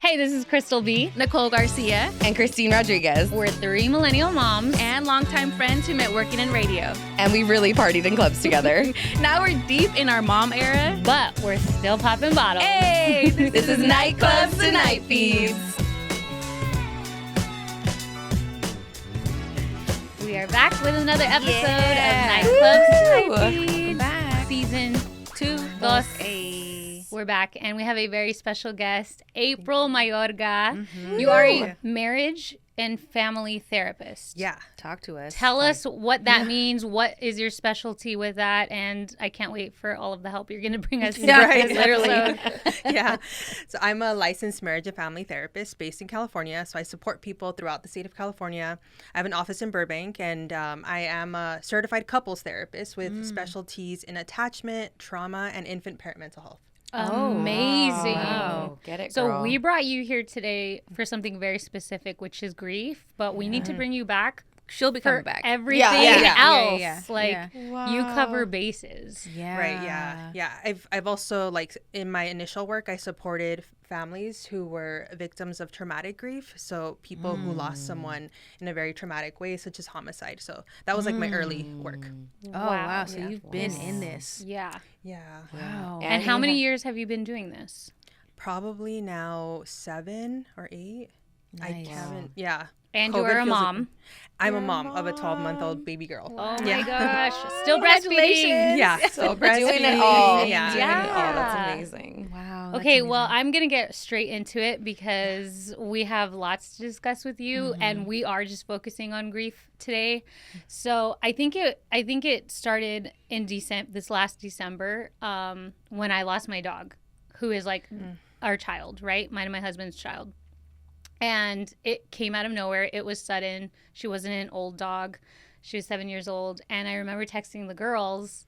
Hey, this is Crystal B, Nicole Garcia, and Christine Rodriguez. We're 3 millennial moms and longtime friends who met working in radio. And we really partied in clubs together. Now we're deep in our mom era, but we're still popping bottles. Hey, this is Nightclubs to Nightfeeds. We are back with another episode of Nightclubs to Nightfeeds. Back. Season 2. We're back, and we have a very special guest, April Mayorga. Mm-hmm. You are a marriage and family therapist. Yeah. Talk to us. Tell us what that means. What is your specialty with that? And I can't wait for all of the help you're going to bring us. Right, literally. Yeah. So I'm a licensed marriage and family therapist based in California. So I support people throughout the state of California. I have an office in Burbank, and I am a certified couples therapist with specialties in attachment, trauma, and infant parent mental health. Amazing. Wow. Get it, So girl. we brought you here today for something very specific, which is grief, but we need to bring you back. She'll be for coming back. everything Yeah. else. Yeah. Like, you cover bases. Yeah. Right. Yeah. I've also, like, in my initial work, I supported families who were victims of traumatic grief. So people who lost someone in a very traumatic way, such as homicide. So that was like my early work. Oh, wow. So Yeah. you've been in this. Yeah. Yeah. Wow. And how many years have you been doing this? Probably now 7 or 8. Nice. I haven't. Yeah. And COVID you're a feels like- mom. I'm a mom of a 12-month-old baby girl. Oh my gosh. Still breastfeeding. Yeah. So doing it all. Yeah. Doing it all. Yeah. That's amazing. Wow. Okay, well, I'm going to get straight into it because we have lots to discuss with you, and we are just focusing on grief today. So I think it started in this last December when I lost my dog, who is like our child, right? Mine and my husband's child. And it came out of nowhere. It was sudden. She wasn't an old dog. She was 7 years old. And I remember texting the girls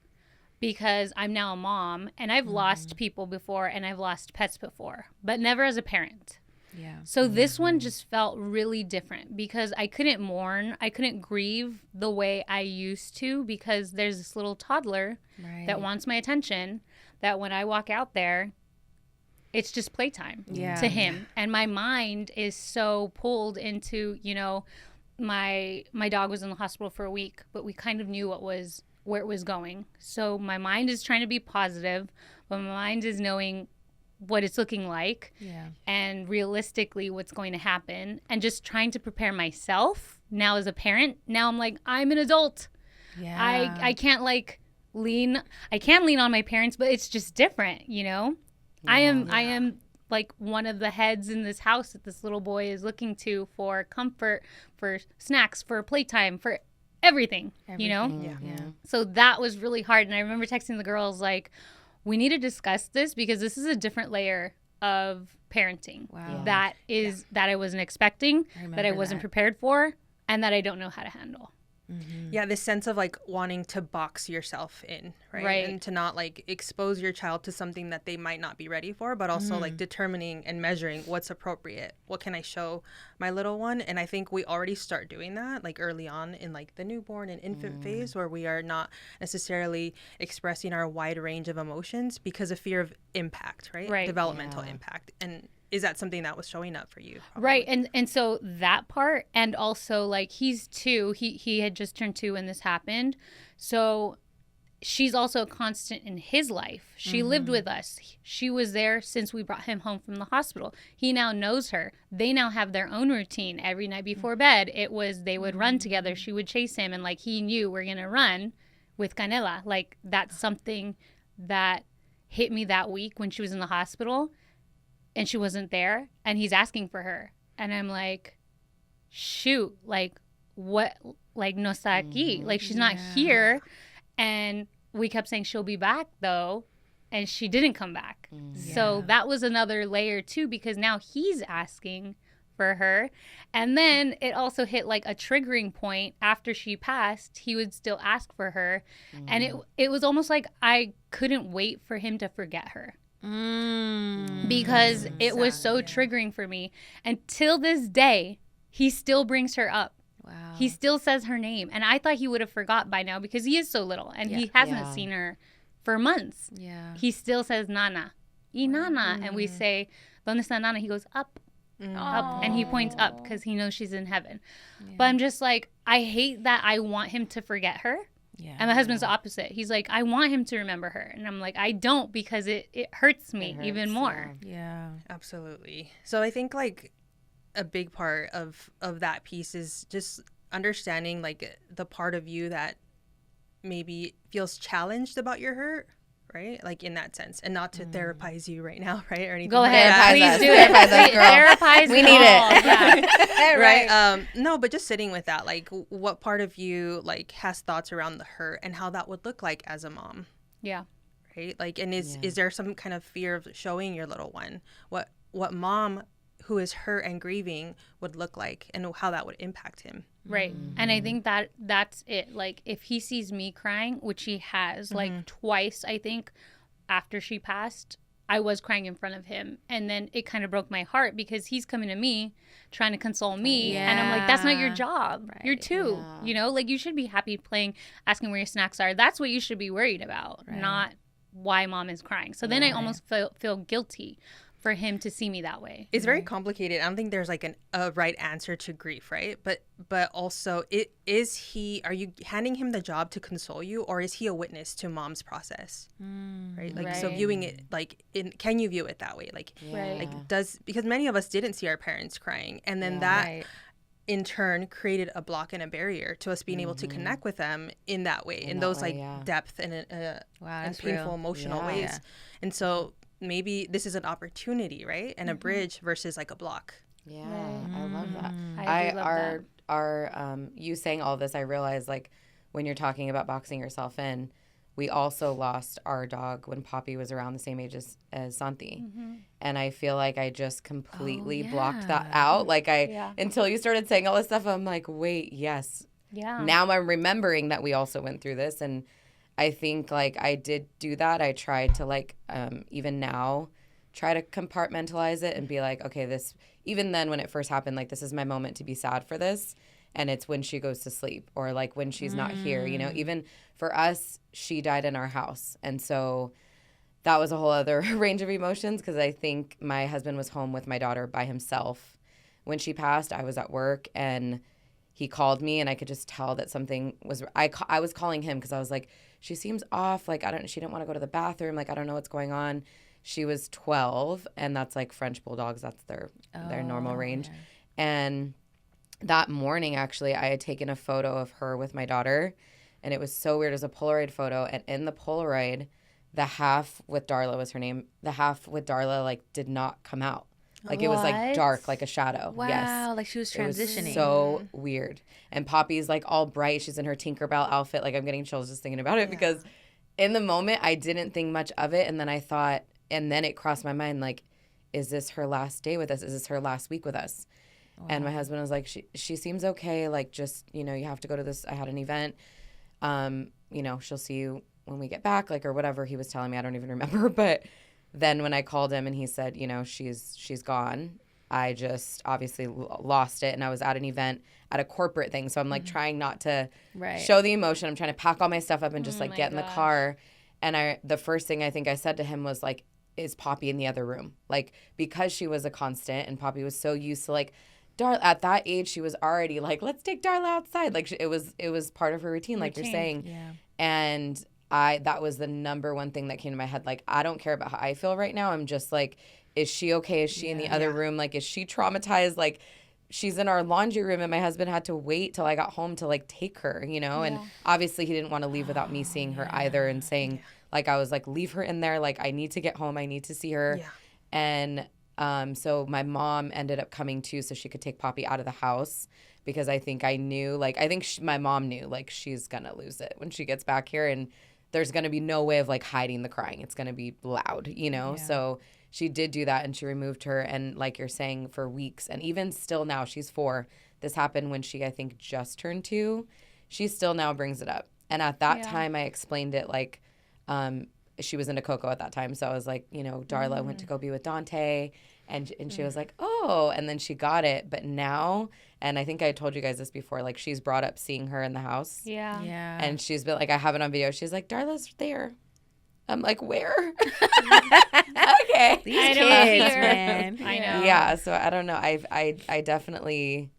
because I'm now a mom, and I've lost people before, and I've lost pets before, but never as a parent. Yeah. So this one just felt really different because I couldn't mourn. I couldn't grieve the way I used to because there's this little toddler that wants my attention, that when I walk out there, it's just playtime to him. And my mind is so pulled into, my dog was in the hospital for a week, but we kind of knew where it was going. So my mind is trying to be positive, but my mind is knowing what it's looking like and realistically what's going to happen, and just trying to prepare myself now as a parent. Now I'm like, I'm an adult. Yeah. I can't lean on my parents, but it's just different, I am like one of the heads in this house that this little boy is looking to for comfort, for snacks, for playtime, for everything. Yeah. So that was really hard. And I remember texting the girls like, we need to discuss this because this is a different layer of parenting. Wow. That I wasn't expecting, that I wasn't prepared for, and that I don't know how to handle. Yeah, this sense of like wanting to box yourself in, right? And to not like expose your child to something that they might not be ready for, but also like determining and measuring what's appropriate. What can I show my little one? And I think we already start doing that like early on in like the newborn and infant phase, where we are not necessarily expressing our wide range of emotions because of fear of impact, right? Developmental impact. And is that something that was showing up for you? Probably? Right. And so that part, and also like he's 2, he had just turned 2 when this happened. So she's also a constant in his life. She lived with us. She was there since we brought him home from the hospital. He now knows her. They now have their own routine. Every night before bed, it was they would run together. She would chase him, and like he knew we're going to run with Canela. Like that's something that hit me that week when she was in the hospital. And she wasn't there, and he's asking for her. And I'm like, shoot, like, what, like, no está aquí. Like, she's not here. And we kept saying she'll be back, though, and she didn't come back. So that was another layer, too, because now he's asking for her. And then it also hit, like, a triggering point. After she passed, he would still ask for her. And it was almost like I couldn't wait for him to forget her. Because it was so triggering for me. And till this day, he still brings her up. Wow. He still says her name. And I thought he would have forgot by now because he is so little and he hasn't seen her for months. Yeah. He still says Nana. Y Nana. And we say, ¿Dónde está Nana? He goes, up. Up, and he points up because he knows she's in heaven. But I'm just like, I hate that I want him to forget her. Yeah. And my husband's the opposite. He's like, I want him to remember her. And I'm like, I don't, because it hurts me even more. Yeah. Absolutely. So I think like a big part of that piece is just understanding like the part of you that maybe feels challenged about your hurt. Right? Like in that sense, and not to therapize you right now, right? Or anything. Go ahead. Like Please do it. Therapize we need it. Yeah. Right. No, but just sitting with that, like what part of you like has thoughts around the hurt and how that would look like as a mom. Yeah. Right. Like, and is there some kind of fear of showing your little one what mom who is hurt and grieving would look like and how that would impact him? Right. And I think that's it. Like if he sees me crying, which he has like twice, I think, after she passed, I was crying in front of him. And then it kind of broke my heart because he's coming to me trying to console me. And I'm like, that's not your job. Right. You're two, you know, like you should be happy playing, asking where your snacks are. That's what you should be worried about, not why mom is crying. So then I almost feel guilty for him to see me that way. It's very complicated. I don't think there's like a right answer to grief, right? But also, are you handing him the job to console you, or is he a witness to mom's process? Right? Like so viewing it like can you view it that way? Like because many of us didn't see our parents crying, and then that in turn created a block and a barrier to us being able to connect with them in that way, in those depth and painful emotional ways. And so maybe this is an opportunity, right? And a bridge versus like a block. Yeah, I love that. I love that. You saying all this, I realized like when you're talking about boxing yourself in, we also lost our dog when Poppy was around the same age as Santi. And I feel like I just completely blocked that out. Like until you started saying all this stuff, I'm like, wait, yes. Yeah. Now I'm remembering that we also went through this, and I think like I did do that. I tried to like even now try to compartmentalize it and be like, okay, this, even then when it first happened, like this is my moment to be sad for this. And it's when she goes to sleep or like when she's not here, you know, even for us, she died in our house. And so that was a whole other range of emotions because I think my husband was home with my daughter by himself. When she passed, I was at work and he called me and I could just tell that something was, I was calling him because I was like, she seems off. Like, she didn't want to go to the bathroom. Like, I don't know what's going on. She was 12 and that's like French bulldogs. That's their normal range. Yeah. And that morning, actually, I had taken a photo of her with my daughter and it was so weird. It was a Polaroid photo. And in the Polaroid, the half with Darla was her name. The half with Darla, like, did not come out. Like, it was, like, dark, like a shadow. Wow, yes. like she was transitioning. It was so weird. And Poppy's, like, all bright. She's in her Tinkerbell outfit. Like, I'm getting chills just thinking about it because in the moment, I didn't think much of it. And then I thought, and then it crossed my mind, like, is this her last day with us? Is this her last week with us? Wow. And my husband was like, she seems okay. Like, just, you know, you have to go to this. I had an event. You know, she'll see you when we get back, like, or whatever he was telling me. I don't even remember. But then when I called him and he said, you know, she's gone, I just obviously lost it. And I was at an event at a corporate thing. So I'm like trying not to show the emotion. I'm trying to pack all my stuff up and just like get in the car. And the first thing I think I said to him was like, is Poppy in the other room? Like, because she was a constant and Poppy was so used to like, Darla, at that age, she was already like, let's take Darla outside. Like it was part of her routine, like you're saying. Yeah. And that was the number one thing that came to my head. Like, I don't care about how I feel right now. I'm just like, is she okay? Is she in the other room? Like, is she traumatized? Like, she's in our laundry room and my husband had to wait till I got home to like take her, you know? And obviously he didn't want to leave without me seeing her either and saying, like, I was like, leave her in there. Like, I need to get home. I need to see her. Yeah. And so my mom ended up coming too so she could take Poppy out of the house because I think I knew, like, my mom knew, like, she's going to lose it when she gets back here and there's going to be no way of, like, hiding the crying. It's going to be loud, you know? Yeah. So she did do that and she removed her. And like you're saying, for weeks, and even still now, she's 4. This happened when she, I think, just turned 2. She still now brings it up. And at that time, I explained it like she was into Coco at that time. So I was like, you know, Darla went to go be with Dante. And she was like, oh, and then she got it. But now, and I think I told you guys this before, like she's brought up seeing her in the house. Yeah. Yeah. And she's been like, I have it on video. She's like, Darla's there. I'm like, where? Okay. These kids, man. I know. Yeah, so I don't know. I definitely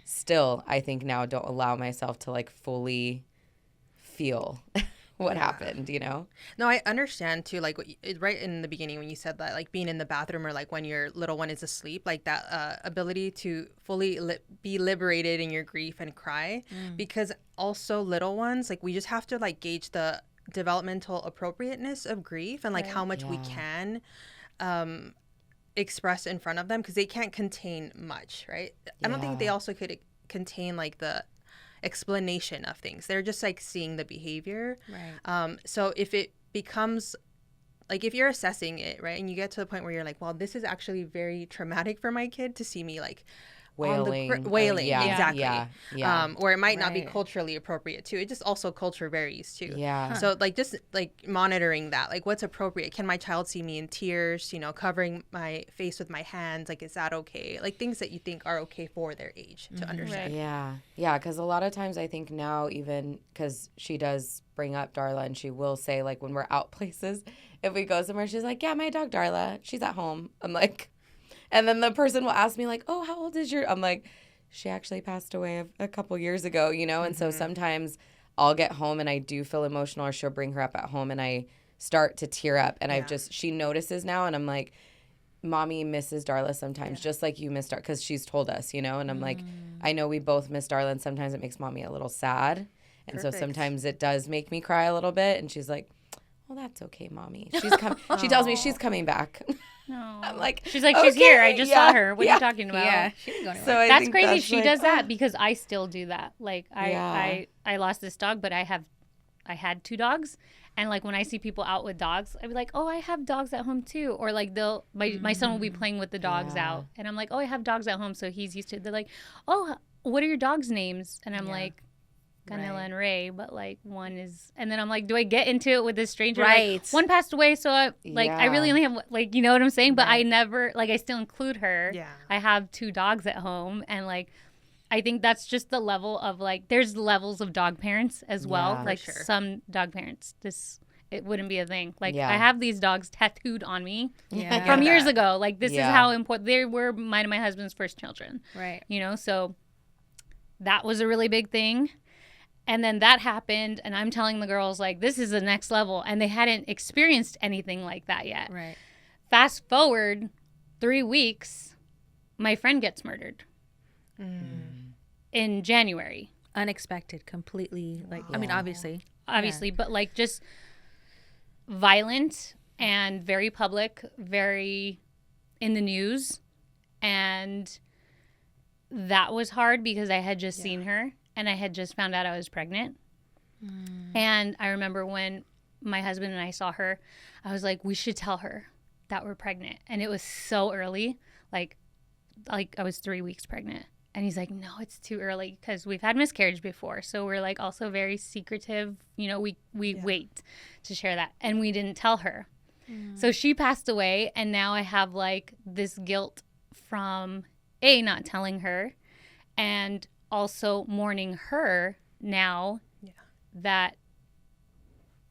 still, I think now, don't allow myself to like fully feel what happened, you know? No, I understand too. Like right in the beginning when you said that, like being in the bathroom or like when your little one is asleep, like that ability to fully be liberated in your grief and cry. Because also little ones, like we just have to like gauge the developmental appropriateness of grief and like how much we can express in front of them, because they can't contain much, right? I don't think they also could contain like the explanation of things. They're just like seeing the behavior, Right. So if it becomes like, if you're assessing it, right, and you get to the point where you're like, well, this is actually very traumatic for my kid to see me like Wailing. Exactly. Yeah. Or it might not be culturally appropriate too. It just also culture varies too. Yeah. So like just like monitoring that, like what's appropriate. Can my child see me in tears, you know, covering my face with my hands? Like, is that okay? Like things that you think are okay for their age to understand. Yeah. Yeah. Because a lot of times I think now, even because she does bring up Darla, and she will say, like, when we're out places, if we go somewhere, she's like, yeah, my dog Darla, she's at home. I'm like, and then the person will ask me like, oh, how old is your, I'm like, she actually passed away a couple years ago, you know? And so sometimes I'll get home and I do feel emotional, or she'll bring her up at home and I start to tear up, and she notices now, and I'm like, Mommy misses Darla sometimes, just like you miss Darla, because she's told us, you know? And I'm like, I know we both miss Darla, and sometimes it makes Mommy a little sad. And so sometimes it does make me cry a little bit. And she's like, well, that's okay, Mommy. She tells me she's coming back. No. I'm like, she's like, she's here. I just saw her. What are you talking about? Yeah, she didn't go anywhere. So I That's think crazy. She like, does that because I still do that. Like Yeah. I lost this dog, but I had 2 dogs, and like when I see people out with dogs, I'd be like, oh, I have dogs at home too. Or like my son will be playing with the dogs out, and I'm like, oh, I have dogs at home, so he's used to it. They're like, oh, what are your dogs' names? And I'm like, Canela and Ray, but like one is, and then I'm like, do I get into it with this stranger? Right. Like, one passed away, so I really only have, like, you know what I'm saying? But I never, like, I still include her. Yeah. I have 2 dogs at home, and like, I think that's just the level of like, there's levels of dog parents as well. Yeah, like some dog parents, it wouldn't be a thing. Like I have these dogs tattooed on me from years ago. Like this is how important they were. Mine and my husband's first children. Right. You know, so that was a really big thing. And then that happened, and I'm telling the girls, like, this is the next level. And they hadn't experienced anything like that yet. Right. Fast forward 3 weeks, my friend gets murdered in January. Unexpected, completely. Like, I mean, obviously, but like just violent and very public, very in the news. And that was hard because I had just seen her. And I had just found out I was pregnant. And I remember when my husband and I saw her, I was like, we should tell her that we're pregnant. And it was so early, like I was 3 weeks pregnant. And he's like, no, it's too early, because we've had miscarriage before. So we're like also very secretive. You know, we wait to share that. And we didn't tell her. So she passed away. And now I have like this guilt from not telling her, and also mourning her now, that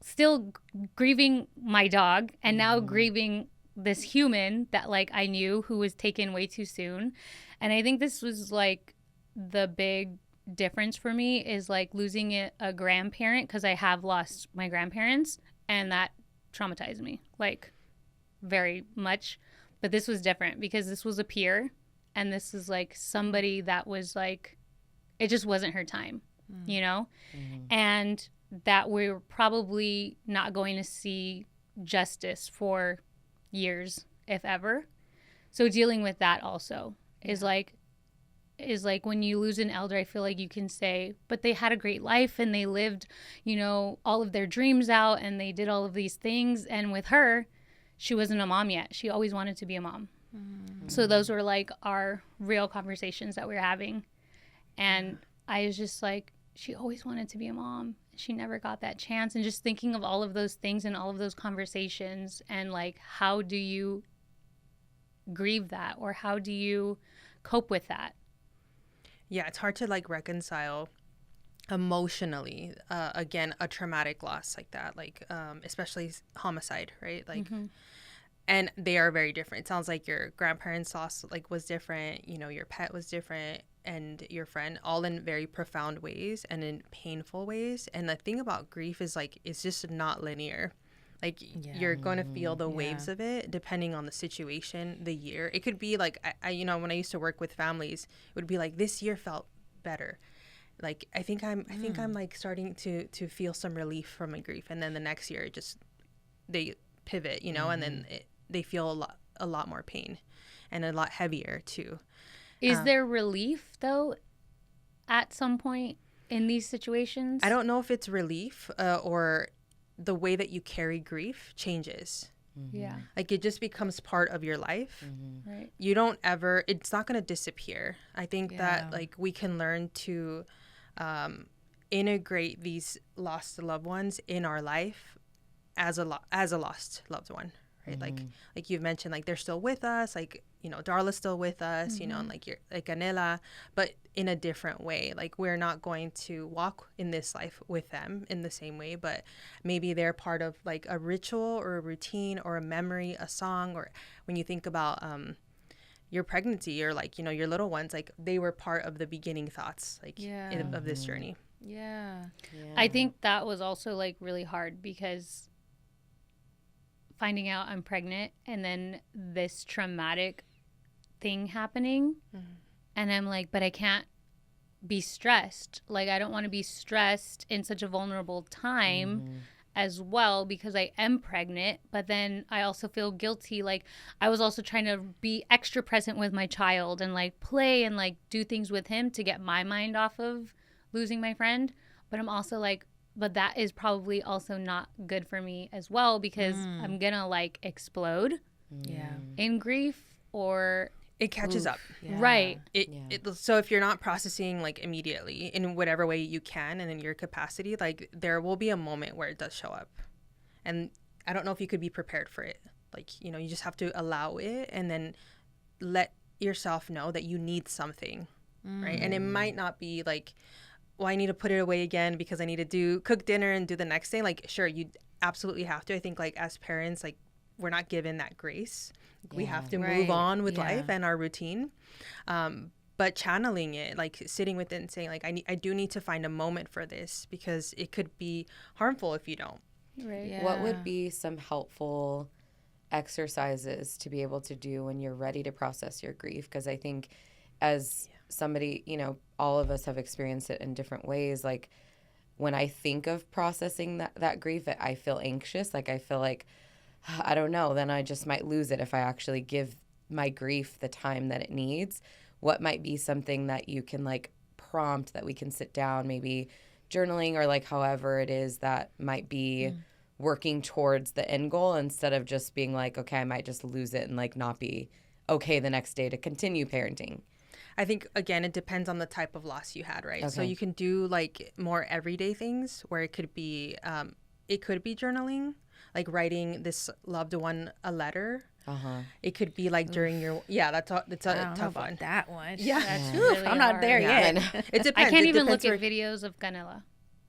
still grieving my dog, and now grieving this human that like I knew, who was taken way too soon. And I think this was like the big difference for me, is like losing a grandparent, because I have lost my grandparents, and that traumatized me like very much. But this was different because this was a peer, and this is like somebody that was like, it just wasn't her time, you know? And that we were probably not going to see justice for years, if ever. So dealing with that also is like when you lose an elder, I feel like you can say, but they had a great life and they lived, you know, all of their dreams out, and they did all of these things. And with her, she wasn't a mom yet. She always wanted to be a mom. So those were like our real conversations that we were having. And I was just like, she always wanted to be a mom. She never got that chance. And just thinking of all of those things and all of those conversations, and like, how do you grieve that, or how do you cope with that? Yeah, it's hard to like reconcile emotionally, again, a traumatic loss like that, like especially homicide, right? Like, and they are very different. It sounds like your grandparents' loss like was different, you know, your pet was different, and your friend, all in very profound ways and in painful ways. And the thing about grief is like it's just not linear. Like you're going to feel the waves of it depending on the situation, the year. It could be like I you know, when I used to work with families, it would be like this year felt better. Like I think I'm like starting to feel some relief from my grief, and then the next year just they pivot, you know, and then they feel a lot more pain and a lot heavier too. Is there relief though at some point in these situations? I don't know if it's relief or the way that you carry grief changes. Yeah. Like it just becomes part of your life. Right. You don't ever, it's not going to disappear. I think that like we can learn to integrate these lost loved ones in our life as a lost loved one, right? Like you've mentioned, like they're still with us, like, you know, Darla's still with us, you know, and like you're like Anela, but in a different way. Like we're not going to walk in this life with them in the same way, but maybe they're part of like a ritual or a routine or a memory, a song, or when you think about your pregnancy or like, you know, your little ones, like they were part of the beginning thoughts, like of this journey. Yeah. I think that was also like really hard because finding out I'm pregnant and then this traumatic thing happening, and I'm like, but I can't be stressed. Like I don't want to be stressed in such a vulnerable time as well because I am pregnant, but then I also feel guilty. Like I was also trying to be extra present with my child and like play and like do things with him to get my mind off of losing my friend, but I'm also like, but that is probably also not good for me as well because I'm gonna like explode in grief, or it catches up. Right. So if you're not processing like immediately in whatever way you can and in your capacity, like there will be a moment where it does show up, and I don't know if you could be prepared for it. Like, you know, you just have to allow it and then let yourself know that you need something, right? And it might not be like, well, I need to put it away again because I need to cook dinner and do the next thing. Like, sure, you absolutely have to. I think like as parents, like we're not given that grace. We have to move on with life and our routine. But channeling it, like sitting with it and saying like, I do need to find a moment for this because it could be harmful if you don't. Right. Yeah. What would be some helpful exercises to be able to do when you're ready to process your grief? Because I think as somebody, you know, all of us have experienced it in different ways. Like when I think of processing that grief, I feel anxious. Like I feel like, I don't know, then I just might lose it if I actually give my grief the time that it needs. What might be something that you can like prompt that we can sit down, maybe journaling or like however it is that might be working towards the end goal instead of just being like, okay, I might just lose it and like not be okay the next day to continue parenting. I think, again, it depends on the type of loss you had, right? Okay. So you can do like more everyday things where it could be journaling, like writing this loved one a letter. It could be like during your that's a tough one. That one. Yeah, That's really I'm not hard. there yet. It depends. I can't even look at videos of Canela.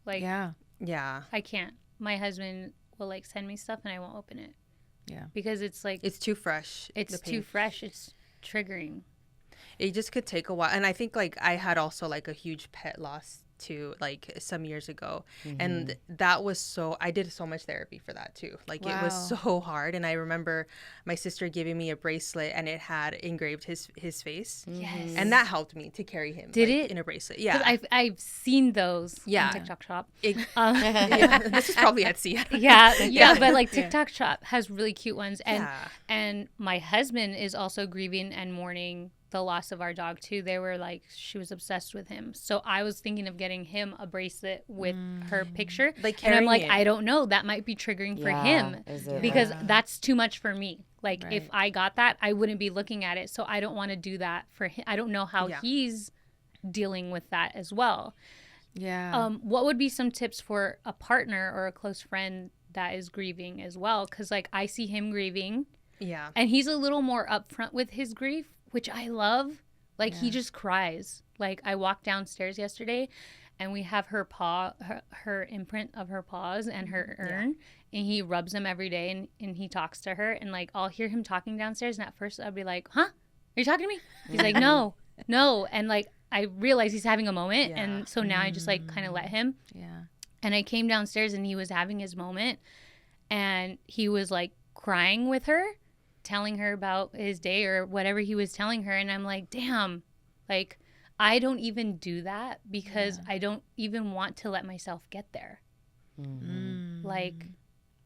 Like, yeah, I can't. My husband will like send me stuff and I won't open it. Yeah, because it's like it's too fresh. It's too fresh. It's triggering. It just could take a while. And I think like I had also like a huge pet loss too, like some years ago. And that was I did so much therapy for that too. Like it was so hard. And I remember my sister giving me a bracelet and it had engraved his face. Yes. And that helped me to carry him. Did like, it? In a bracelet. Yeah. I've seen those on TikTok Shop. This is probably Etsy. Yeah, but like TikTok Shop has really cute ones. And my husband is also grieving and mourning the loss of our dog too. They were like, she was obsessed with him. So I was thinking of getting him a bracelet with her picture. Like, and I'm like, I don't know. That might be triggering for him because that's too much for me. Like if I got that, I wouldn't be looking at it. So I don't want to do that for him. I don't know how he's dealing with that as well. Yeah. What would be some tips for a partner or a close friend that is grieving as well? Because like I see him grieving. Yeah. And he's a little more upfront with his grief, which I love. Like he just cries. Like I walked downstairs yesterday and we have her paw, her imprint of her paws and her urn, and he rubs them every day, and he talks to her, and like I'll hear him talking downstairs, and at first I'll be like, huh, are you talking to me? He's like, no, and like I realize he's having a moment, and so now I just like kind of let him. Yeah. And I came downstairs, and he was having his moment, and he was like crying with her, telling her about his day or whatever he was telling her, and I'm like, damn, like I don't even do that because I don't even want to let myself get there. Like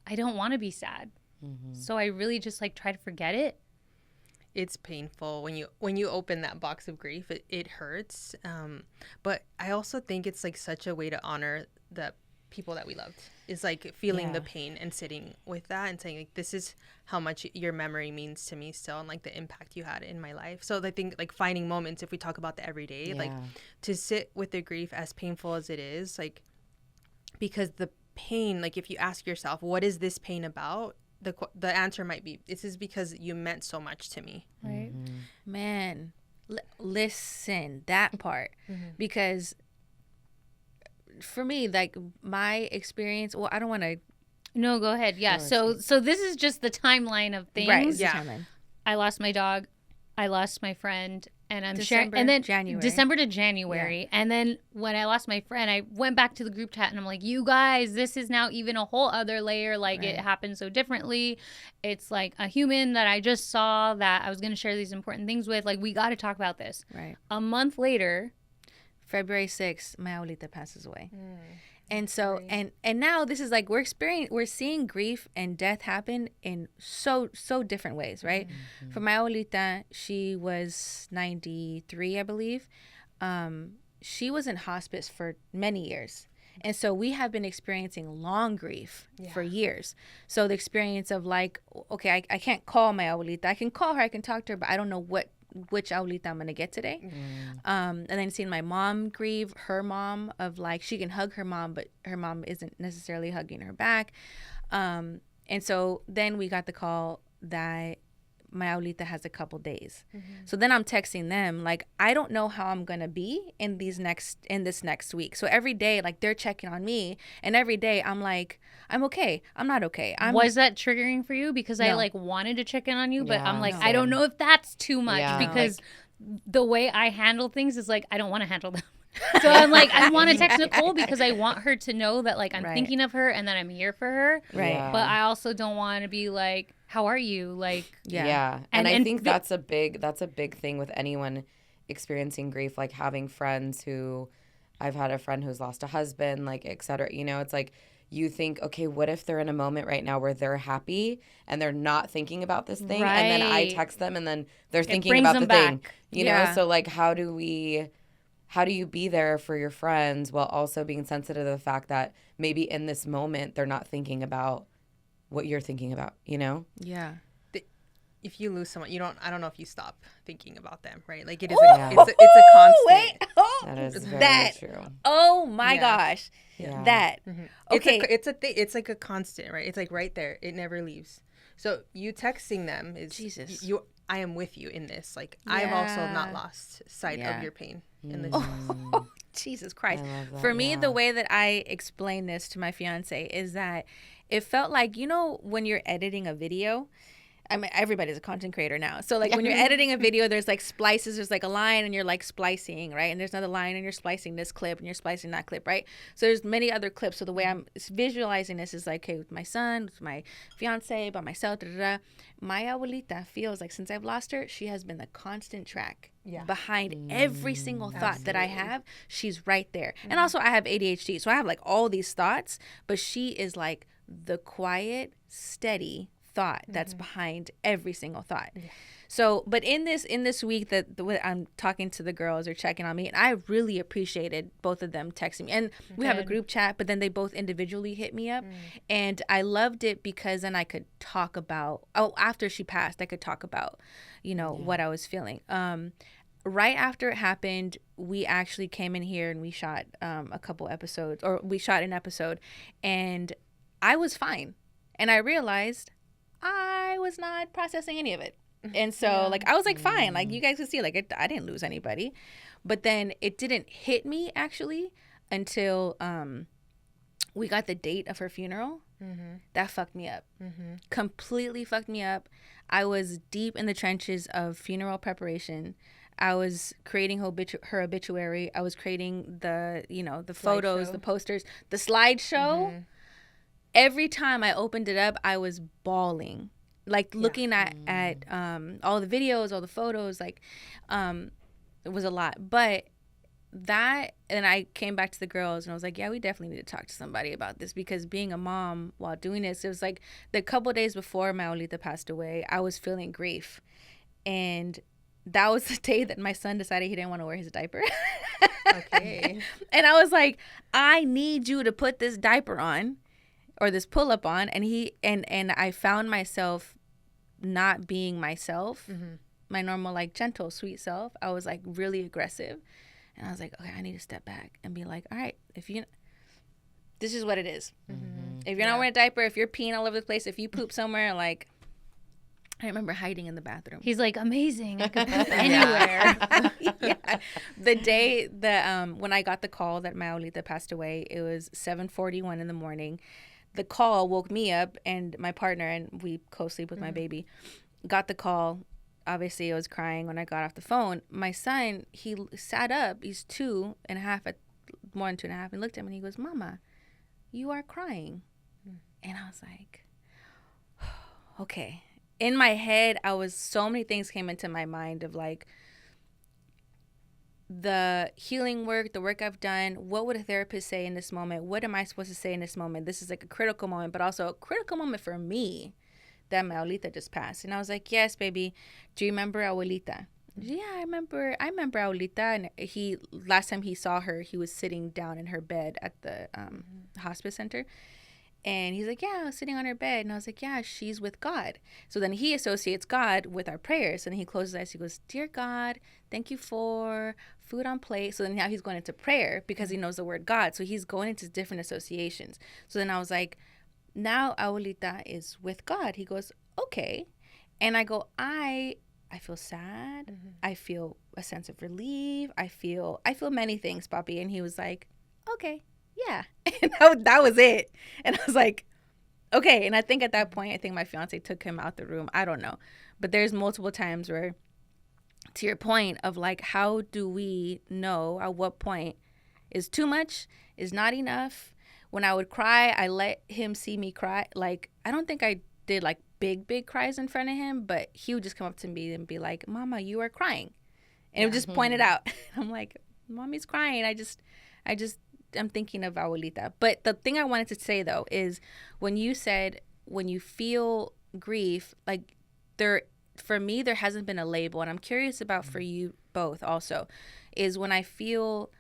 I don't want to be sad. So I really just like try to forget it. It's painful when you open that box of grief. It hurts. But I also think it's like such a way to honor the people that we loved. Is like feeling the pain and sitting with that and saying like, this is how much your memory means to me still, and like the impact you had in my life. So I think like finding moments, if we talk about the everyday, like to sit with the grief, as painful as it is, like because the pain, like if you ask yourself, what is this pain about? The answer might be, this is because you meant so much to me. Right. Man, listen, that part, because for me, like my experience, well, I don't want to. No, go ahead. Yeah. So this is just the timeline of things. Right. Yeah. Timeline. I lost my dog. I lost my friend. And I'm sharing. December, And then January. December to January. Yeah. And then when I lost my friend, I went back to the group chat and I'm like, you guys, this is now even a whole other layer. Like it happened so differently. It's like a human that I just saw that I was going to share these important things with. Like, we got to talk about this. Right. A month later, February 6th, my abuelita passes away. And so, and now this is like, we're seeing grief and death happen in so different ways, right? For my abuelita, she was 93, I believe. She was in hospice for many years. And so we have been experiencing long grief for years. So the experience of like, okay, I can't call my abuelita. I can call her, I can talk to her, but I don't know which abuelita I'm going to get today. And then seeing my mom grieve, her mom, of like, she can hug her mom, but her mom isn't necessarily hugging her back. And so then we got the call that my abuelita has a couple days. So then I'm texting them, like, I don't know how I'm going to be in this next week. So every day, like, they're checking on me, and every day I'm like, I'm okay. I'm not okay. Was that triggering for you? Because I like wanted to check in on you, but I'm like, I don't know if that's too much because the way I handle things is like, I don't want to handle them. So I'm like, I want to text Nicole because I want her to know that like I'm thinking of her and that I'm here for her. Right. But I also don't want to be like, how are you? Like, And I think that's a big thing with anyone experiencing grief, like having friends who, I've had a friend who's lost a husband, like, et cetera. You know, it's like, you think, okay, what if they're in a moment right now where they're happy and they're not thinking about this thing? And then I text them and then they're thinking about the thing, you know? So like, how do you be there for your friends while also being sensitive to the fact that maybe in this moment they're not thinking about what you're thinking about, you know? Yeah. If you lose someone, I don't know if you stop thinking about them, right? Like it is it's a constant. Wait. That is very true. Oh my gosh. Yeah. That. Okay. It's like a constant, right? It's like right there. It never leaves. So you texting them is Jesus. I am with you in this. Like I've also not lost sight of your pain in this. Oh, Jesus Christ. For me, the way that I explain this to my fiance is that it felt like, you know, when you're editing a video, I mean, everybody's a content creator now. So like when you're editing a video, there's like splices, there's like a line and you're like splicing, right? And there's another line and you're splicing this clip and you're splicing that clip, right? So there's many other clips. So the way I'm visualizing this is like, okay, with my son, with my fiance, by myself, my abuelita feels like since I've lost her, she has been the constant track behind every single thought that I have. She's right there. And also I have ADHD. So I have like all these thoughts, but she is like the quiet, steady thought that's behind every single thought. So, but in this week that I'm talking to the girls or checking on me, and I really appreciated both of them texting me. And we have a group chat, but then they both individually hit me up. And I loved it because then I could talk about, after she passed, I could talk about, you know, what I was feeling. Right after it happened, we actually came in here and we shot a couple episodes, or we shot an episode, and I was fine. And I realized I was not processing any of it. And so like I was like fine, like you guys could see, like I didn't lose anybody. But then it didn't hit me actually until we got the date of her funeral. That fucked me up. Completely fucked me up. I was deep in the trenches of funeral preparation. I was creating her obituary. I was creating the photos, the posters, the slideshow. Every time I opened it up, I was bawling, like looking at all the videos, all the photos. Like, it was a lot. But that, and I came back to the girls and I was like, yeah, we definitely need to talk to somebody about this, because being a mom while doing this, it was like the couple of days before my abuelita passed away, I was feeling grief. And that was the day that my son decided he didn't want to wear his diaper. Okay. And I was like, I need you to put this diaper on, or this pull-up on. And and I found myself not being myself, my normal, like, gentle, sweet self. I was like really aggressive. And I was like, okay, I need to step back and be like, all right, this is what it is. If you're not wearing a diaper, if you're peeing all over the place, if you poop somewhere, like, I remember hiding in the bathroom. He's like, amazing. I could poop anywhere. Yeah. The day that, when I got the call that my abuelita passed away, it was 7:41 in the morning. The call woke me up, and my partner, and we co-sleep with my baby, got the call. Obviously, I was crying when I got off the phone. My son, he sat up. He's 2.5, more than 2.5, and looked at me and he goes, Mama, you are crying. And I was like, okay. In my head, so many things came into my mind of like, the healing work, the work I've done. What would a therapist say in this moment? What am I supposed to say in this moment? This is like a critical moment, but also a critical moment for me, that my abuelita just passed. And I was like, yes, baby. Do you remember abuelita? Yeah, I remember abuelita. And last time he saw her, he was sitting down in her bed at the hospice center. And he's like, yeah, I was sitting on her bed. And I was like, yeah, she's with God. So then he associates God with our prayers. And he closes his eyes. He goes, dear God, thank you for food on plate. So then now he's going into prayer because he knows the word God. So he's going into different associations. So then I was like, now abuelita is with God. He goes, okay. And I go, I feel sad. I feel a sense of relief. I feel many things, Papi. And he was like, okay, yeah. And that was it. And I was like, okay. And I think at that point, my fiance took him out the room. I don't know. But there's multiple times where, to your point of like, how do we know at what point is too much, is not enough? When I would cry, I let him see me cry. Like, I don't think I did like big cries in front of him, but he would just come up to me and be like, Mama, you are crying. And it would just point it out. I'm like, Mommy's crying. I'm thinking of abuelita. But the thing I wanted to say though is when you said, when you feel grief, like for me, there hasn't been a label. And I'm curious about for you both also, is when I feel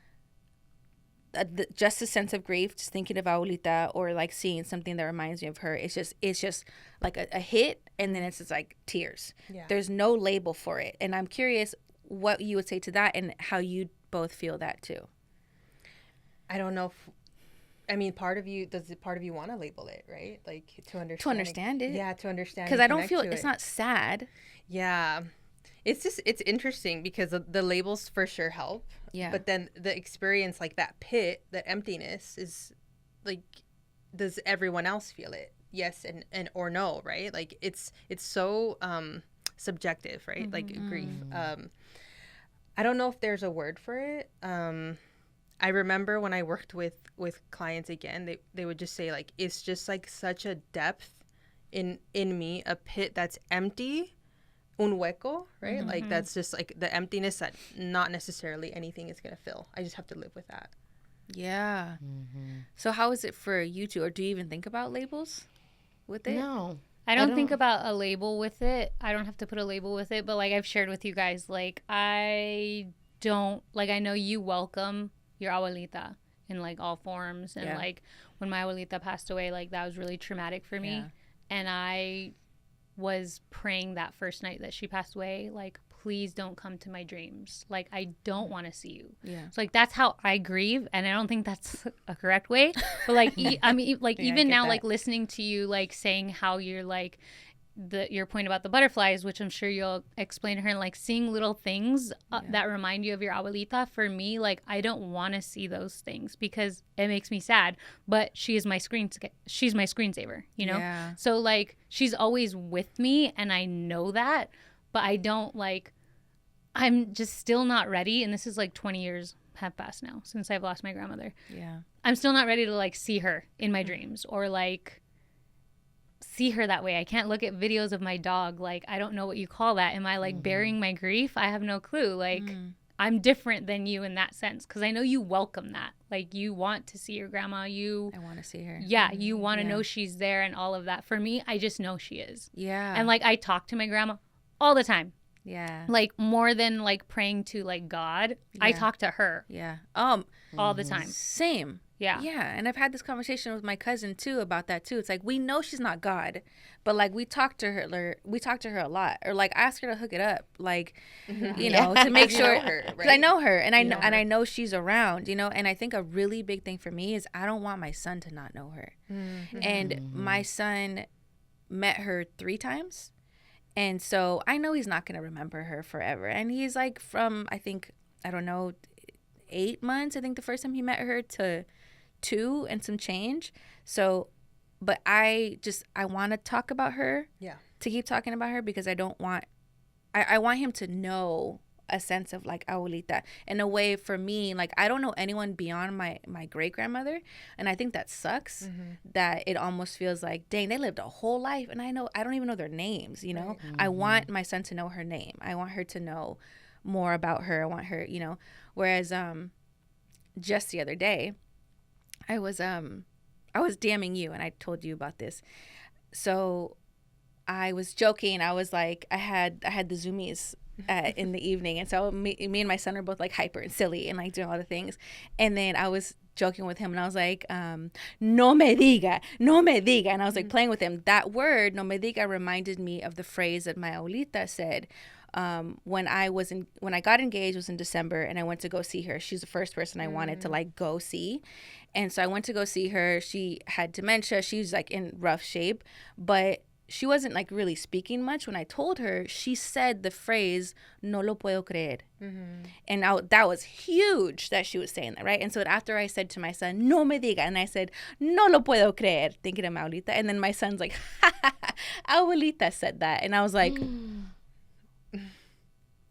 just a sense of grief, just thinking of abuelita or like seeing something that reminds me of her, it's just like a hit, and then it's just like tears. Yeah. There's no label for it. And I'm curious what you would say to that and how you both feel that too. I don't know part of you want to label it, right? Like to understand it. Yeah, to understand. Because I don't feel it's not sad. Yeah. It's interesting because the labels for sure help. Yeah. But then the experience, like that pit, that emptiness is like, does everyone else feel it? Yes and or no, right? Like it's so subjective, right? Like grief. I don't know if there's a word for it. I remember when I worked with clients again, they would just say like, it's just like such a depth in me, a pit that's empty. Un hueco, right? Like that's just like the emptiness that not necessarily anything is gonna fill. I just have to live with that. Yeah. So how is it for you two, or do you even think about labels with it? No, I don't think about a label with it. I don't have to put a label with it, but like I've shared with you guys, like I don't, like I know you welcome your abuelita in like all forms, and like when my abuelita passed away, like that was really traumatic for me, and I was praying that first night that she passed away, like, please don't come to my dreams. Like, I don't want to see you. Yeah. So, like, that's how I grieve. And I don't think that's a correct way. But, like, I mean, like, even now, like, listening to you, like, saying how you're, like, your point about the butterflies, which I'm sure you'll explain to her, and like seeing little things that remind you of your abuelita. For me, like I don't want to see those things because it makes me sad. But she's my screensaver, you know. Yeah. So like she's always with me, and I know that, but I don't like. I'm just still not ready, and this is like 20 years have passed now since I've lost my grandmother. Yeah. I'm still not ready to like see her in my dreams or like see her that way. I can't look at videos of my dog. Like, I don't know what you call that. Am I like burying my grief? I have no clue. Like, I'm different than you in that sense because I know you welcome that. Like, you want to see your grandma. I want to see her. Yeah, you want to know she's there and all of that. For me, I just know she is. Yeah. And like, I talk to my grandma all the time. Yeah. Like, more than like praying to like God, I talk to her. Yeah. All the time. Same. Yeah. Yeah. And I've had this conversation with my cousin too about that too. It's like, we know she's not God, but like we talk to her a lot, or like ask her to hook it up. Like, you know, to make sure, because I know her and I know she's around, you know? And I think a really big thing for me is I don't want my son to not know her. And my son met her 3 times. And so I know he's not going to remember her forever. And he's like from, I think, I don't know, 8 months, I think the first time he met her, to 2 and some change. So, but I want to talk about her. Yeah. To keep talking about her because I don't want, I want him to know a sense of like abuelita. In a way, for me, like I don't know anyone beyond my great grandmother, and I think that sucks. That it almost feels like, dang, they lived a whole life, and I don't even know their names. You know, I want my son to know her name. I want her to know more about her. I want her, you know. Whereas, just the other day, I was DMing you, and I told you about this. So I was joking. I was like, I had the zoomies in the evening, and so me and my son are both like hyper and silly and like doing all the things. And then I was joking with him, and I was like, no me diga, and I was like playing with him. That word, no me diga, reminded me of the phrase that my abuelita said when I got engaged was in December, and I went to go see her. She's the first person I wanted to like go see. And so I went to go see her. She had dementia. She was like in rough shape, but she wasn't like really speaking much. When I told her, she said the phrase, no lo puedo creer. And now that was huge that she was saying that, right? And so after I said to my son, no me diga, and I said, no lo puedo creer, thinking of my abuelita. And then my son's like, abuelita said that. And I was like,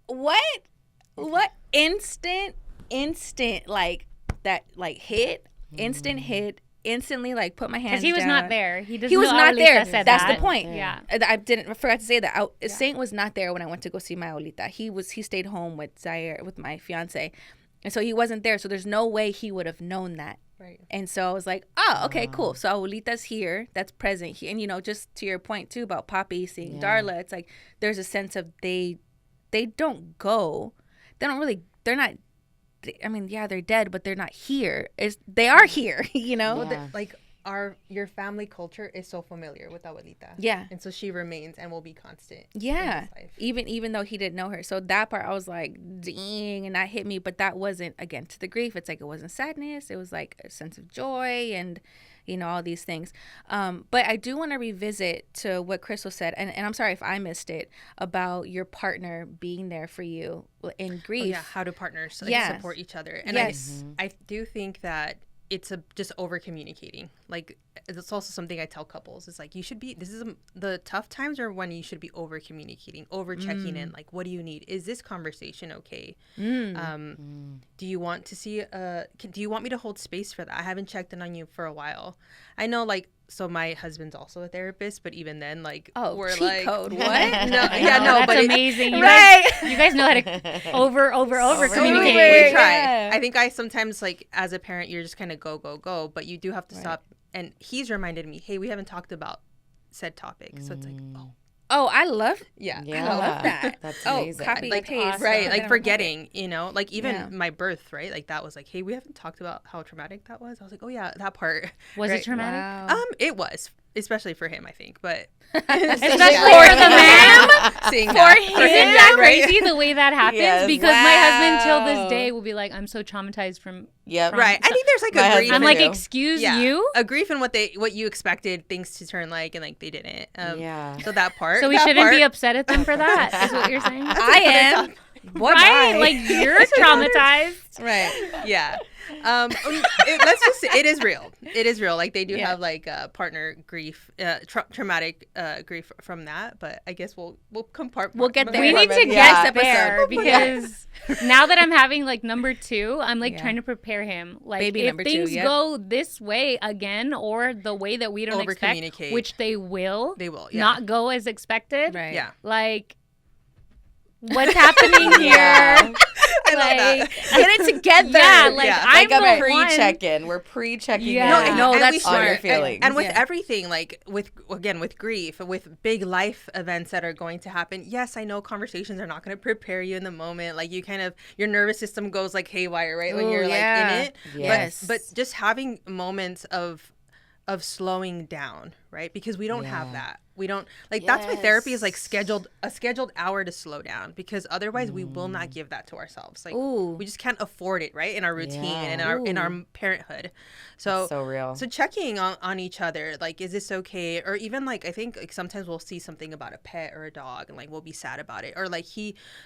what? Instant, like that, like hit, instant hit. Instantly, like, put my hands down. Because he was not there. He was not there. That's the point. Yeah. I forgot to say that. Saint was not there when I went to go see my abuelita. He stayed home with Zaire, with my fiance. And so he wasn't there. So there's no way he would have known that. Right. And so I was like, oh, okay, cool. So abuelita's here. That's present. And, you know, just to your point, too, about Poppy seeing Darla, it's like there's a sense of they don't go. They're not. I mean, yeah, they're dead, but they're not here. They are here, you know? Yeah. Like, your family culture is so familiar with abuelita. Yeah. And so she remains and will be constant. Yeah. Even though he didn't know her. So that part, I was like, dang, and that hit me. But that wasn't, again, to the grief. It's like, it wasn't sadness. It was like a sense of joy and, you know, all these things. But I do want to revisit to what Crystal said, and I'm sorry if I missed it, about your partner being there for you in grief. Oh, yeah, how do partners support each other? And I do think that it's just over communicating. Like, it's also something I tell couples. It's like, the tough times are when you should be over communicating, over checking in. Like, what do you need? Is this conversation okay? Do you want to see do you want me to hold space for that? I haven't checked in on you for a while. I know, like, so my husband's also a therapist, but even then, like, we're cheat like, code, what? That's but amazing. Right? You guys know how to over communicate. We try. I think I sometimes, like, as a parent, you're just kind of go, but you do have to stop. And he's reminded me, hey, we haven't talked about said topic. So it's like, I love I love that. That's amazing. Copy like, paste. awesome. Right, like forgetting, you know, like even my birth, right? Like that was like, hey, we haven't talked about how traumatic that was. I was like, oh yeah, that part. Was it traumatic? Wow. It was. especially for him, I think, but especially for the man. Seeing For that. him, isn't that crazy the way that happens? Yes. Because my husband till this day will be like, I'm so traumatized from. Yep. Right. I think there's like My a grief. husband I'm like, too. excuse you. A grief in what you expected things to turn like, and like they didn't. Yeah. So that part. So we that shouldn't part, be upset at them for that. Is what you're saying? I am. What? Right? Like you're traumatized. Right. Yeah. Let's just say it is real. It is real. Like they do have like partner grief, traumatic grief from that. But I guess we'll compartment. We'll get there. We need to Next get episode. there because now that I'm having like number 2, I'm like trying to prepare him. Like Baby if number 2, things go this way again or the way that we don't expect, which they will not go as expected. Right. Yeah. Like what's happening here? I love that. Get it together. Yeah, like I'm like a the pre-check-in. We're pre-checking Yeah. in No, and that's we on smart. your feelings. And with everything, like with grief, with big life events that are going to happen, yes, I know conversations are not going to prepare you in the moment. Like you kind of, your nervous system goes like haywire, right? When you're like in it. Yes. But just having moments of slowing down, right? Because we don't have that. We don't like that's why therapy is like a scheduled hour to slow down, because otherwise we will not give that to ourselves. Like we just can't afford it, right? In our routine and in our parenthood. So That's so real. So checking on each other, like, is this okay? Or even like I think like sometimes we'll see something about a pet or a dog and like we'll be sad about it. Or like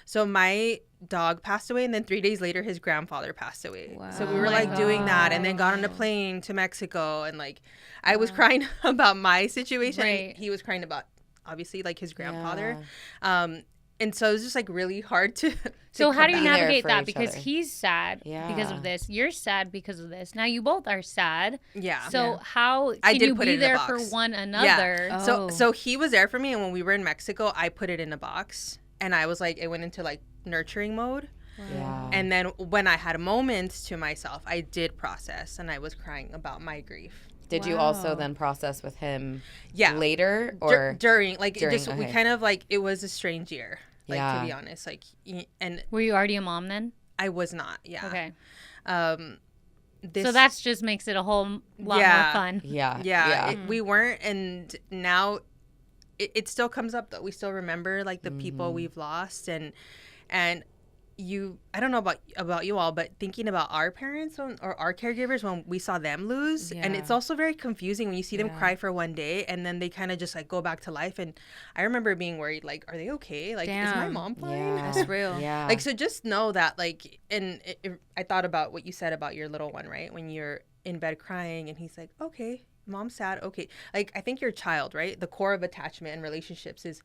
so my dog passed away and then 3 days later his grandfather passed away. Wow. So we were like doing that and then got on a plane to Mexico, and like I was crying about my situation. Right. And he was crying about obviously like his grandfather. And so it's just like really hard to So how do you be there navigate for that? each Because other. he's sad because of this. You're sad because of this. Now you both are sad. Yeah. So how I can did you put be it in a there for box. one another? Yeah. So he was there for me, and when we were in Mexico, I put it in a box, and I was like, it went into like nurturing mode. Yeah. And then when I had moments to myself, I did process, and I was crying about my grief. Did you also then process with him Yeah. later or during we okay. kind of like, it was a strange year, like Yeah. to be honest, like, and Were you already a mom then? I was not. Yeah. Okay. So that just makes it a whole lot more fun. Yeah. We weren't, and now it still comes up though. We still remember like the people we've lost, and I don't know about you all, but thinking about our parents or our caregivers when we saw them lose, and it's also very confusing when you see them cry for one day and then they kind of just like go back to life. And I remember being worried, like, are they okay? Like, is my mom fine? Yeah. That's real. Yeah. Like, so just know that, like, and I thought about what you said about your little one, right? When you're in bed crying and he's like, okay, mom's sad. Okay. Like, I think your child, right? The core of attachment and relationships is,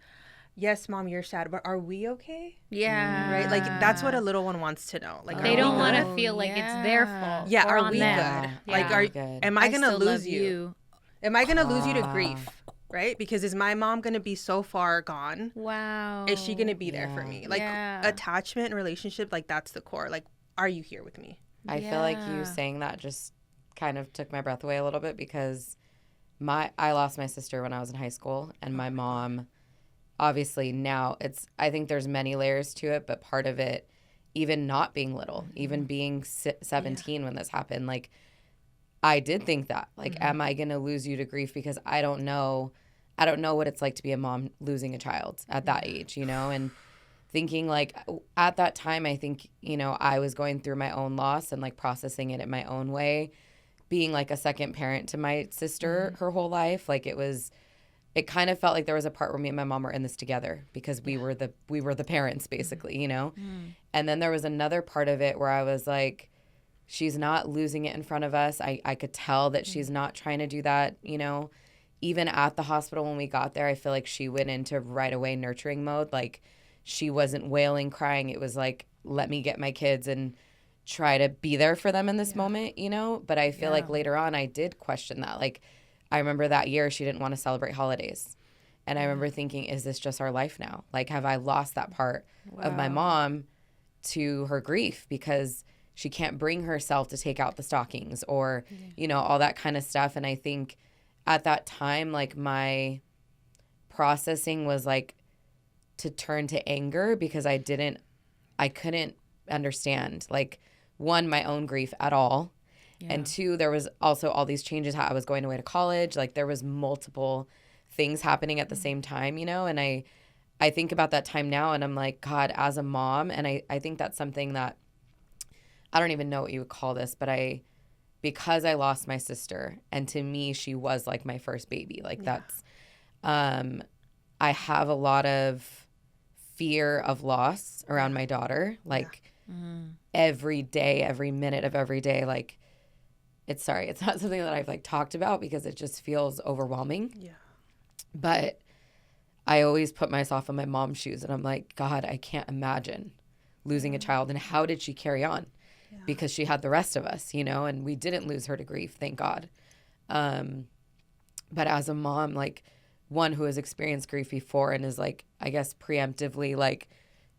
yes, mom, you're sad, but are we okay? Yeah. Right? Like, that's what a little one wants to know. Like, They are don't we want good? to feel like it's their fault. Yeah, or are on we them. good? Like, Yeah. am I going to still lose love you? Am I going to lose you to grief? Right? Because is my mom going to be so far gone? Wow. Is she going to be there for me? Like, attachment and relationship, like, that's the core. Like, are you here with me? I feel like you saying that just kind of took my breath away a little bit, because I lost my sister when I was in high school, and my mom, obviously now I think there's many layers to it, but part of it, even not being little, even being 17 when this happened, like I did think that, like, am I going to lose you to grief? Because I don't know what it's like to be a mom losing a child at that age, you know, and thinking like at that time, I think, you know, I was going through my own loss and like processing it in my own way, being like a second parent to my sister her whole life. Like it kind of felt like there was a part where me and my mom were in this together, because we were the parents basically, you know? And then there was another part of it where I was like, she's not losing it in front of us. I could tell that she's not trying to do that, you know? Even at the hospital when we got there, I feel like she went into right away nurturing mode. Like she wasn't wailing, crying. It was like, let me get my kids and try to be there for them in this moment, you know? But I feel like later on I did question that. Like I remember that year she didn't want to celebrate holidays. And I remember thinking, is this just our life now? Like, have I lost that part of my mom to her grief because she can't bring herself to take out the stockings or, you know, all that kind of stuff. And I think at that time, like my processing was like to turn to anger, because I couldn't understand, like, one, my own grief at all. And 2, there was also all these changes. How I was going away to college. Like there was multiple things happening at the same time, you know? And I think about that time now and I'm like, God, as a mom, and I think that's something that I don't even know what you would call this, but because I lost my sister, and to me, she was like my first baby. Like that's, I have a lot of fear of loss around my daughter. Like every day, every minute of every day, like it's not something that I've like talked about because it just feels overwhelming. Yeah. But I always put myself in my mom's shoes and I'm like, God, I can't imagine losing a child. And how did she carry on? Yeah. Because she had the rest of us, you know, and we didn't lose her to grief, thank God. But as a mom, like one who has experienced grief before and is like, I guess preemptively like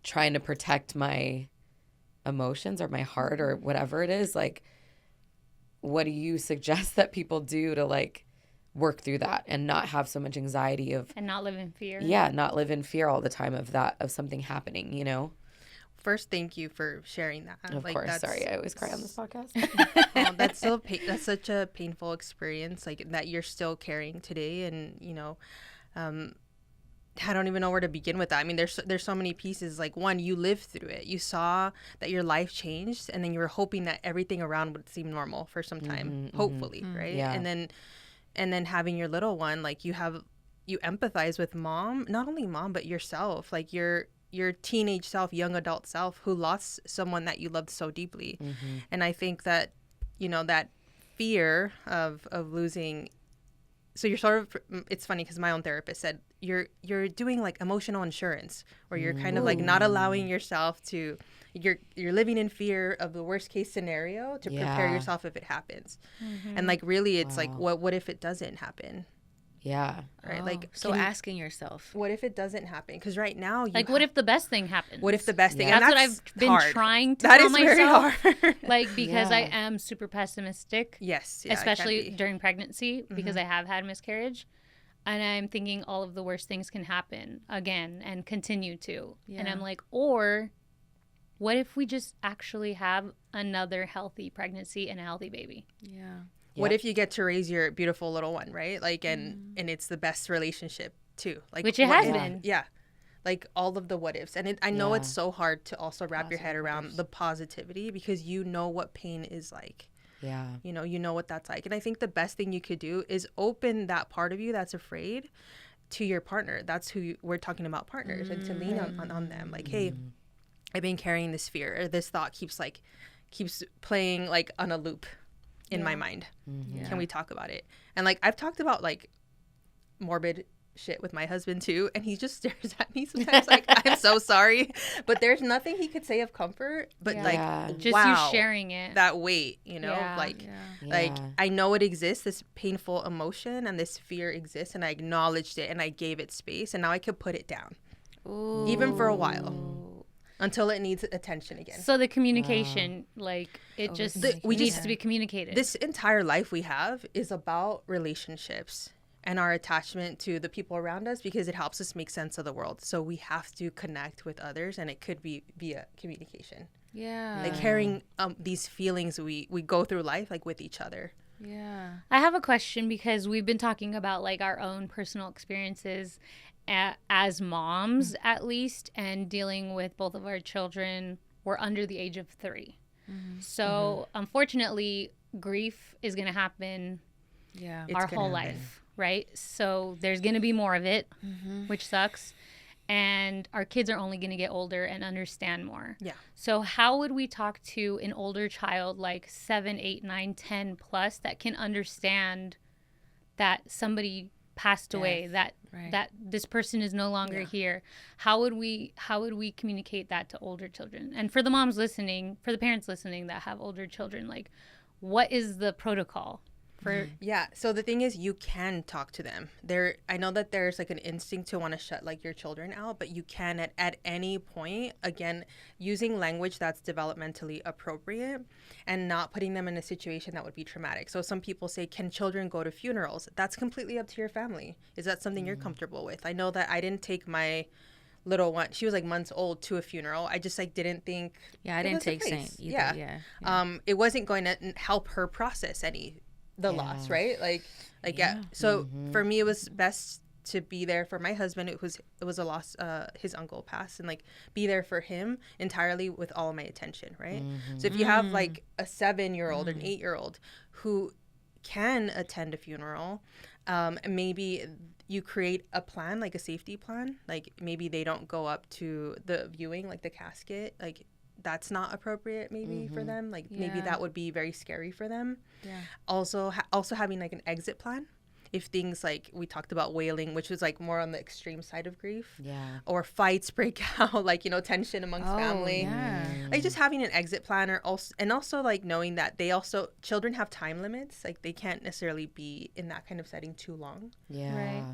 trying to protect my emotions or my heart or whatever it is, like, what do you suggest that people do to like work through that and not have so much anxiety of and not live in fear? Yeah, not live in fear all the time of something happening, you know? First, thank you for sharing that. Of course. Sorry, I always cry on this podcast. That's such a painful experience, like that you're still carrying today, and you know, I don't even know where to begin with that. I mean, there's so many pieces. Like one, you lived through it. You saw that your life changed, and then you were hoping that everything around would seem normal for some time, hopefully, right? Yeah. And then having your little one, like you empathize with mom, not only mom but yourself, like your teenage self, young adult self who lost someone that you loved so deeply. And I think that, you know, that fear of losing. So you're sort of, it's funny because my own therapist said you're doing like emotional insurance, where you're kind of like not allowing yourself to, you're living in fear of the worst case scenario to prepare yourself if it happens. And like really it's like what if it doesn't happen? Yeah. Right. Like, so asking yourself, what if it doesn't happen? Because right now, what if the best thing happens? What if the best thing? That's what I've been trying to tell myself. Like, because I am super pessimistic. Yes. Yeah, especially during pregnancy, because I have had miscarriage. And I'm thinking all of the worst things can happen again and continue to. Yeah. And I'm like, or what if we just actually have another healthy pregnancy and a healthy baby? Yeah. What if you get to raise your beautiful little one, right? Like, and it's the best relationship too. Like, which it has been. Yeah. Like all of the what ifs. And I know it's so hard to also wrap your head around the positivity, because you know what pain is like. Yeah. You know what that's like. And I think the best thing you could do is open that part of you that's afraid to your partner. That's who we're talking about, partners, and to lean on them. Like, hey, I've been carrying this fear, or this thought keeps playing like on a loop in my mind. Can we talk about it? And like I've talked about like morbid shit with my husband too, and he just stares at me sometimes like, I'm so sorry, but there's nothing he could say of comfort, but like just you sharing it, that weight, you know, like I know it exists, this painful emotion and this fear exists, and I acknowledged it and I gave it space, and now I could put it down. Ooh. Even for a while. Until it needs attention again. So the communication, like it needs to be communicated. This entire life we have is about relationships and our attachment to the people around us, because it helps us make sense of the world. So we have to connect with others, and it could be via communication. Yeah. Like carrying these feelings we go through life like with each other. Yeah. I have a question, because we've been talking about like our own personal experiences as moms, at least, and dealing with both of our children were under the age of 3. So unfortunately, grief is going to happen our whole life, right? So there's going to be more of it, which sucks. And our kids are only going to get older and understand more. Yeah. So how would we talk to an older child, like 7, 8, 9, 10 plus, that can understand that somebody passed away, that this person is no longer here? How would we communicate that to older children? And for the moms listening, for the parents listening that have older children, like, what is the protocol for? So the thing is, you can talk to them. I know that there's like an instinct to want to shut like your children out, but you can at any point, again, using language that's developmentally appropriate and not putting them in a situation that would be traumatic. So some people say, can children go to funerals? That's completely up to your family. Is that something you're comfortable with? I know that I didn't take my little one, she was like months old, to a funeral. I just like didn't think. Yeah, I didn't take Saint either. Yeah. It wasn't going to help her process the loss, right? So for me, it was best to be there for my husband. It was a loss. His uncle passed, and like be there for him entirely with all of my attention, right? So if you have like a 7-year-old or an 8-year-old who can attend a funeral, maybe you create a plan, like a safety plan. Like maybe they don't go up to the viewing, like the casket, like that's not appropriate maybe for them. Like maybe that would be very scary for them. Yeah. Also having like an exit plan. If things like we talked about wailing, which was like more on the extreme side of grief, or fights break out, like, you know, tension amongst family, like just having an exit plan, or also like knowing that children have time limits, like they can't necessarily be in that kind of setting too long.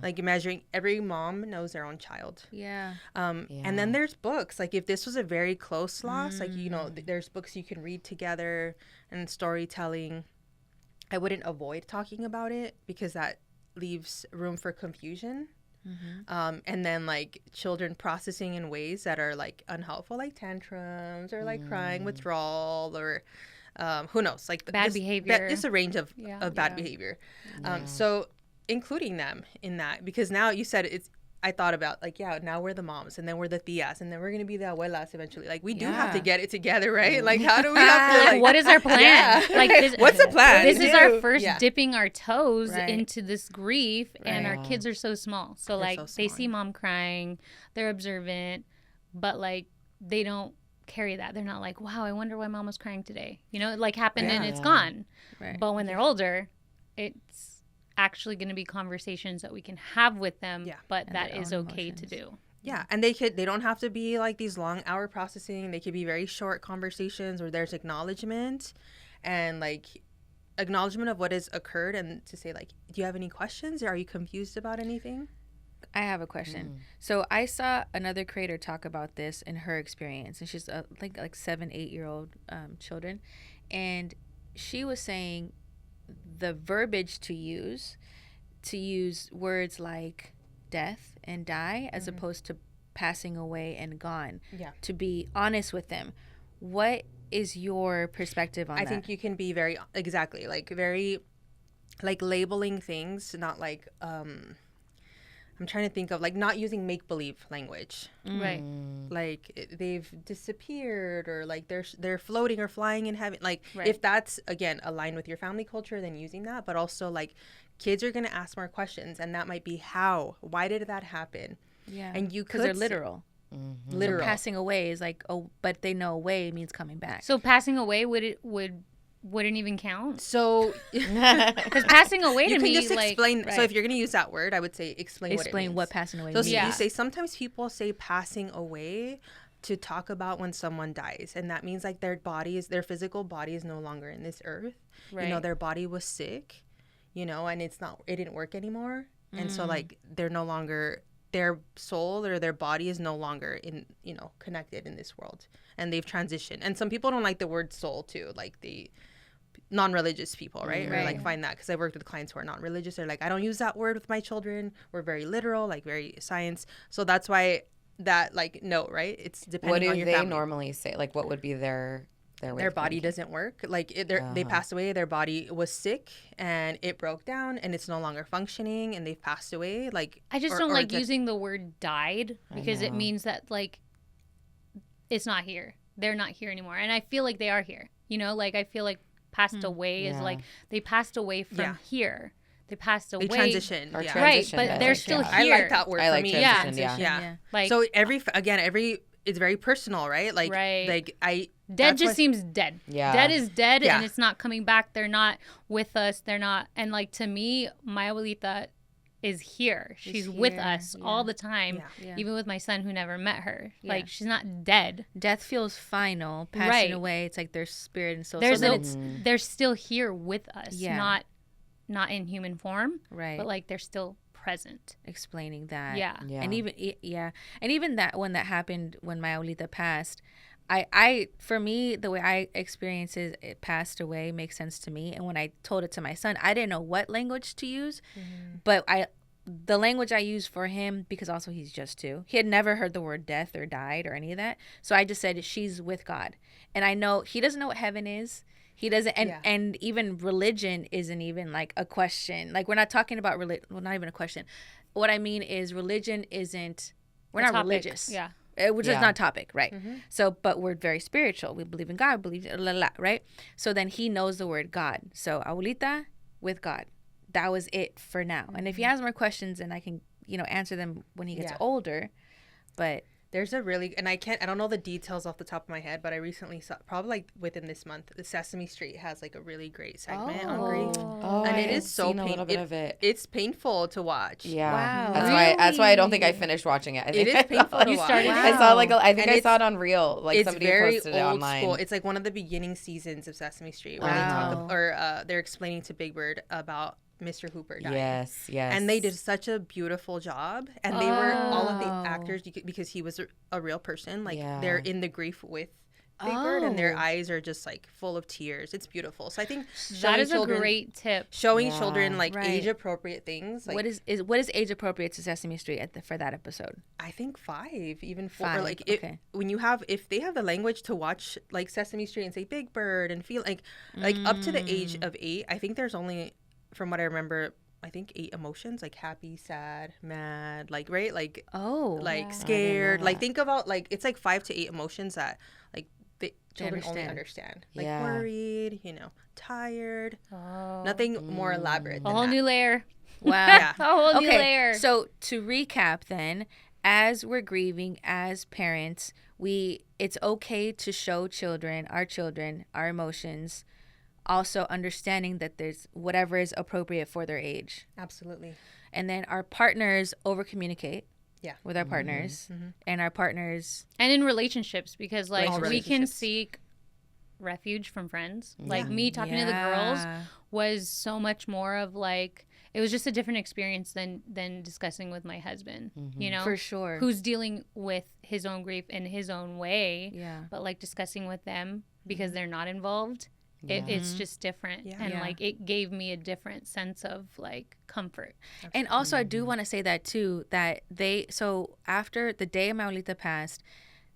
Like imagining every mom knows their own child. And then there's books, like if this was a very close loss, like, you know, there's books you can read together and storytelling. I wouldn't avoid talking about it because that leaves room for confusion. And then like children processing in ways that are like unhelpful, like tantrums or like crying, withdrawal, or who knows, like bad behavior. It's a range of bad behavior. So including them in that, because now you said I thought about like, now we're the moms, and then we're the tias, and then we're going to be the abuelas eventually. Like we do have to get it together, right? Like how do we have to like, what is our plan? Like what's the plan? This is our first dipping our toes into this grief, and our kids are so small. So they're like they see mom crying, they're observant, but like they don't carry that. They're not like, wow, I wonder why mom was crying today. You know, it like happened and it's gone. But when they're older, it's actually going to be conversations that we can have with them, but that is okay to do. And they don't have to be like these long hour processing. They could be very short conversations where there's acknowledgement and like acknowledgement of what has occurred, and to say like, do you have any questions, or are you confused about anything? I have a question. So I saw another creator talk about this in her experience, and she's like 7-8-year-old children, and she was saying the verbiage to use words like death and die as opposed to passing away and gone. To be honest with them. What is your perspective on that? I think you can be very labeling things, not like I'm trying to think of like not using make-believe language. Right. Like they've disappeared, or like they're floating or flying in heaven. Like if that's, again, aligned with your family culture, then using that. But also like kids are going to ask more questions, and that might be why did that happen? And you could, because they're literal. Literal. So passing away is like, but they know away means coming back. So passing away wouldn't even count. So because passing away to me, you can just explain. So if you're going to use that word, I would say explain what it means. What passing away means. So you say, sometimes people say passing away to talk about when someone dies, and that means like their physical body is no longer in this earth. You know, their body was sick, you know, and it didn't work anymore, and so like they're no longer, their soul or their body is no longer in, you know, connected in this world, and they've transitioned. And some people don't like the word soul too, like the non-religious people, right? Or like find that, because I worked with clients who are not religious. They're like, I don't use that word with my children. We're very literal, like very science. So that's why that like, no, right? It's depending on your family. What do they normally say? Like what would be their body doesn't work. Like they passed away, their body was sick and it broke down and it's no longer functioning and they've passed away. Like I just don't like using the word died, because it means that like it's not here. They're not here anymore. And I feel like they are here. You know, like I feel like passed away is like they passed away from here. They passed away. They transitioned. Right, but they're still here. I like that word for me. Yeah. Like, so every it's very personal, right? Like dead just seems dead. Yeah. Dead is dead and it's not coming back. They're not with us. They're not. And like to me, my abuelita is here. She's with us all the time, even with my son who never met her. Like she's not dead. Death feels final. Passing away, it's like their spirit and soul. They're still here with us, not in human form, but like they're still present. Explaining that. And even that when that happened, when my abuelita passed, I for me, the way I experience it passed away makes sense to me. And when I told it to my son, I didn't know what language to use, but the language I use for him, because also he's just 2, he had never heard the word death or died or any of that. So I just said she's with God. And I know he doesn't know what heaven is. He doesn't, and even religion isn't even like a question. Like we're not talking about well, not even a question. What I mean is religion isn't, we're not religious. Yeah. Which is not a topic, right? So, but we're very spiritual. We believe in God, right? So then he knows the word God. So abuelita with God. That was it for now. And if he has more questions, then I can, answer them when he gets older. But there's a really, and I don't know the details off the top of my head, but I recently saw, probably like within this month, the Sesame Street has like a really great segment on grief. And it is so painful. It's painful to watch. Yeah. Wow. That's why I don't think I finished watching it. I think it is painful to watch. Started. I saw I saw it on Reel. Like it's somebody very posted it old online. school. It's like one of the beginning seasons of Sesame Street where they talk, they're explaining to Big Bird about Mr. Hooper dying. Yes. And they did such a beautiful job. And they were, all of the actors, because he was a real person, like they're in the grief with Big Bird, and their eyes are just like full of tears. It's beautiful. So I think that is a great tip. Showing children like age appropriate things. Like, what is age appropriate to Sesame Street for that episode? I think 5, even 4. 5, Like if they have the language to watch like Sesame Street and say Big Bird and feel like up to the age of 8, I think there's only, from what I remember, I think 8 emotions, like happy, sad, mad, like, right? Like, scared. Like, think about, like, it's like 5 to 8 emotions that, like, the children only understand. Like, worried, tired. Nothing more elaborate than a whole new layer. Wow. A whole new layer. So, to recap then, as we're grieving, as parents, it's okay to show our children, our emotions, also understanding that there's whatever is appropriate for their age. Absolutely. And then our partners over-communicate with our partners. And our partners... And in relationships, because, like, we can seek refuge from friends. Like, me talking to the girls was so much more of, like... It was just a different experience than discussing with my husband, For sure. Who's dealing with his own grief in his own way. Yeah. But, like, discussing with them because they're not involved... It's just different. And like it gave me a different sense of like comfort. And also I do want to say that too, that so after the day my abuelita passed,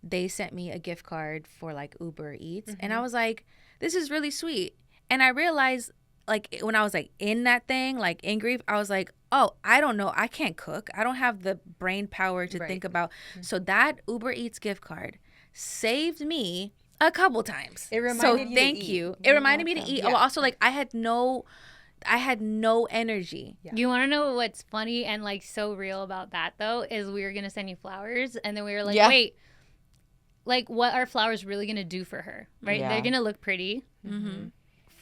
they sent me a gift card for like Uber Eats. And I was like, this is really sweet. And I realized like when I was like in that thing, like in grief, I was like, oh, I don't know. I can't cook. I don't have the brain power to think about. So that Uber Eats gift card saved me a couple times. It reminded you thank you. It reminded me to eat. Oh, also, like I had no energy. You want to know what's funny and like so real about that though is we were gonna send you flowers and then we were like, wait, like what are flowers really gonna do for her? Right? They're gonna look pretty.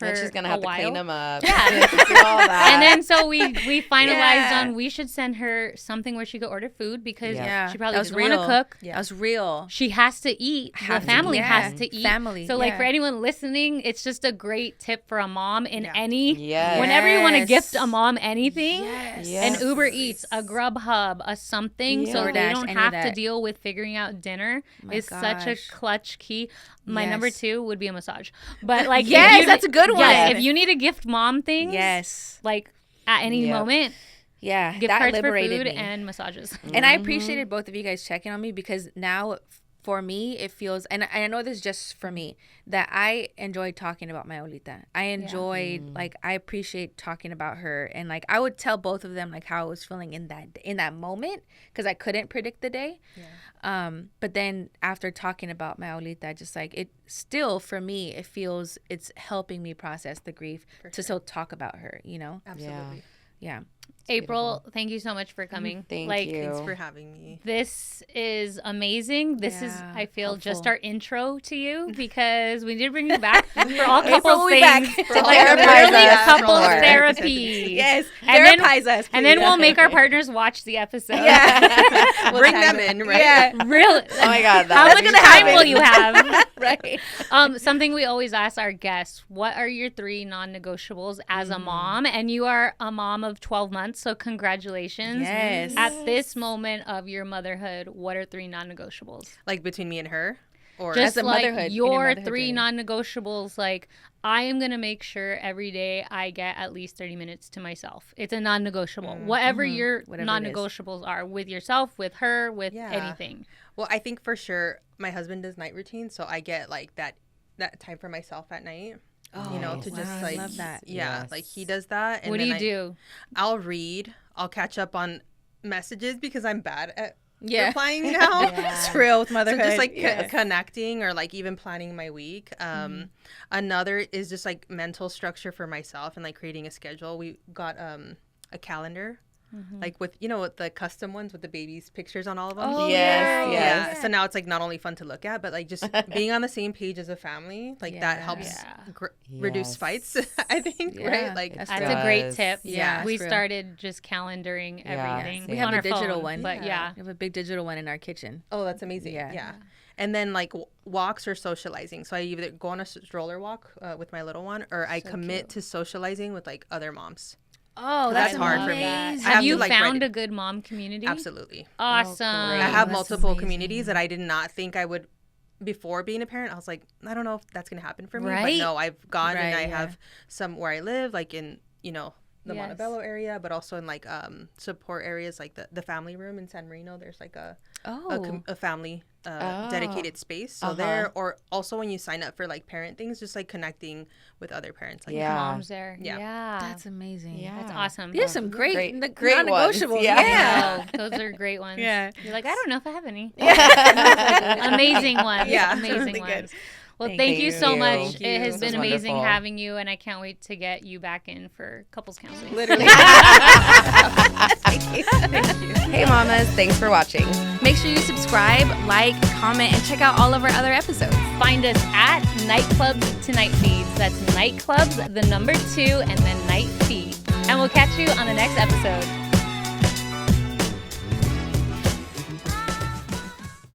And she's gonna have to clean them up. Yeah. All that. And then so we finalized on we should send her something where she could order food because she probably doesn't want to cook. That was real. She has to eat. The family has to eat. Family. So like for anyone listening, it's just a great tip for a mom in any. Yes. Whenever you want to gift a mom anything, Yes. an Uber Eats, a Grubhub, a something, so they don't have to deal with figuring out dinner is such a clutch key. My number 2 would be a massage. But like that's a good one. Yeah, if you need to gift mom things, like at any moment, gift that cards for liberated food me. and massages. And I appreciated both of you guys checking on me because now for me it feels, and I know this is just for me, that I enjoyed talking about my abuelita. I enjoyed like I appreciate talking about her, and like I would tell both of them like how I was feeling in that moment because I couldn't predict the day. But then after talking about my abuelita, just like it still for me it feels it's helping me process the grief to still talk about her, Absolutely. Yeah. April, thank you so much for coming. Thank you. Thanks for having me. This is amazing. This is, I feel, just our intro to you because we did bring you back for all couples things. To therapize us couples more. therapy. Yes. And Therapize us. And then we'll make our partners watch the episode. Yeah. Bring them in, right? Yeah. Really? Oh my God. How much time will you have? Right. Something we always ask our guests, what are your 3 non-negotiables as a mom? And you are a mom of 12 months, so congratulations. Yes. At this moment of your motherhood, what are 3 non-negotiables? Like between me and her? Or just as a like motherhood, your motherhood 3 journey. non-negotiables, like I am going to make sure every day I get at least 30 minutes to myself. It's a non-negotiable. Whatever your non-negotiables are with yourself, with her, with anything. Well, I think for sure my husband does night routine, so I get like that time for myself at night. Oh, you know, to just like, I love that. Yeah, like he does that. And what do you do? I'll read. I'll catch up on messages because I'm bad at replying Yeah. now. It's real with motherhood. So just like connecting or like even planning my week. Another is just like mental structure for myself and like creating a schedule. We got a calendar. Like with, you know, with the custom ones with the babies' pictures on all of them. Oh, yes. Yeah. So now it's like not only fun to look at, but like just being on the same page as a family, like that helps reduce fights, I think, right? Like that's a great tip. Yeah, we started just calendaring everything. We have on a our digital phone, one. But we have a big digital one in our kitchen. Oh, that's amazing. Yeah. And then like walks or socializing. So I either go on a stroller walk with my little one, or I commit to socializing with like other moms. Oh, that's hard for me. Have you found a good mom community? Absolutely. Awesome. I have multiple communities that I did not think I would before being a parent. I was like, I don't know if that's going to happen for me. But no, I've gone and I have some where I live, like in, you know, the Montebello area, but also in like support areas like the family room in San Marino. There's like a family dedicated space. So there, or also when you sign up for like parent things, just like connecting with other parents, like moms there. Yeah, that's amazing. Yeah, that's awesome. These are some great ones. non-negotiables. Yeah, those are great ones. Yeah, you're like, I don't know if I have any. Amazing ones. Yeah, amazing really ones. good. Well, thank you so much. You. It has been amazing wonderful. having you, and I can't wait to get you back in for couples counseling. literally. Thank you. Hey, mamas, thanks for watching. Make sure you subscribe, like, comment, and check out all of our other episodes. Find us at Nightclubs to Nightfeeds. That's Nightclubs, the number 2, and then Nightfeeds. And we'll catch you on the next episode.